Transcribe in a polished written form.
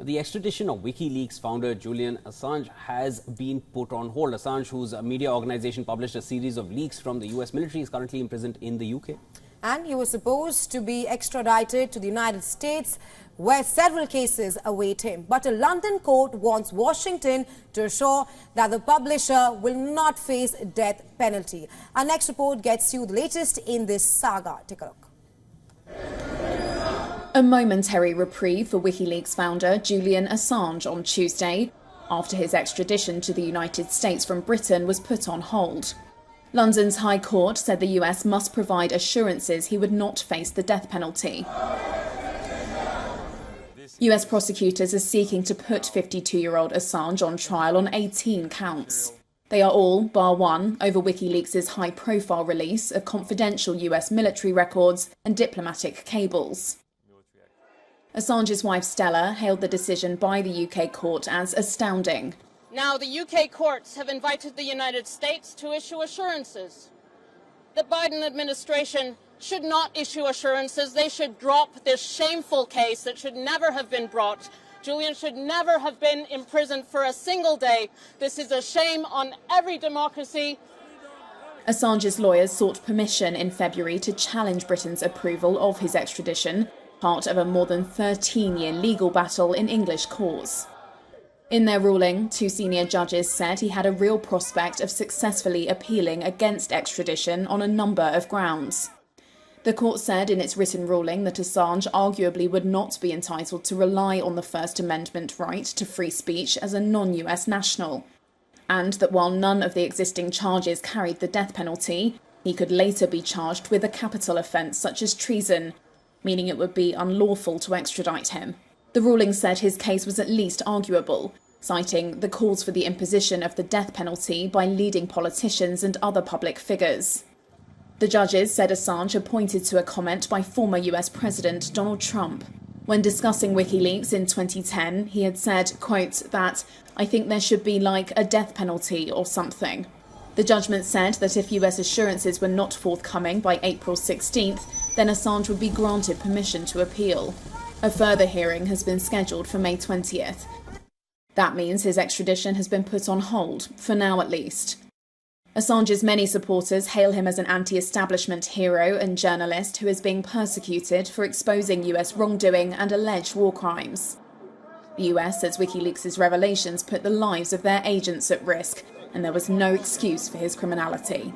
The extradition of WikiLeaks founder Julian Assange has been put on hold. Assange, whose media organization published a series of leaks from the US military, is currently imprisoned in the UK. And he was supposed to be extradited to the United States, where several cases await him. But a London court wants Washington to assure that the publisher will not face death penalty. Our next report gets you the latest in this saga. Take a look. A momentary reprieve for WikiLeaks founder Julian Assange on Tuesday, after his extradition to the United States from Britain was put on hold. London's High Court said the US must provide assurances he would not face the death penalty. US prosecutors are seeking to put 52-year-old Assange on trial on 18 counts. They are all, bar one, over WikiLeaks' high-profile release of confidential US military records and diplomatic cables. Assange's wife Stella hailed the decision by the UK court as astounding. Now the UK courts have invited the United States to issue assurances. The Biden administration should not issue assurances. They should drop this shameful case that should never have been brought. Julian should never have been imprisoned for a single day. This is a shame on every democracy. Assange's lawyers sought permission in February to challenge Britain's approval of his extradition, part of a more than 13-year legal battle in English courts. In their ruling, two senior judges said he had a real prospect of successfully appealing against extradition on a number of grounds. The court said in its written ruling that Assange arguably would not be entitled to rely on the First Amendment right to free speech as a non-US national, and that while none of the existing charges carried the death penalty, he could later be charged with a capital offence such as treason, meaning it would be unlawful to extradite him. The ruling said his case was at least arguable, citing the calls for the imposition of the death penalty by leading politicians and other public figures. The judges said Assange had pointed to a comment by former US President Donald Trump. When discussing WikiLeaks in 2010, he had said, quote, that "I think there should be like a death penalty or something." The judgment said that if US assurances were not forthcoming by April 16th, then Assange would be granted permission to appeal. A further hearing has been scheduled for May 20th. That means his extradition has been put on hold, for now at least. Assange's many supporters hail him as an anti-establishment hero and journalist who is being persecuted for exposing US wrongdoing and alleged war crimes. The US says WikiLeaks' revelations put the lives of their agents at risk, and there was no excuse for his criminality.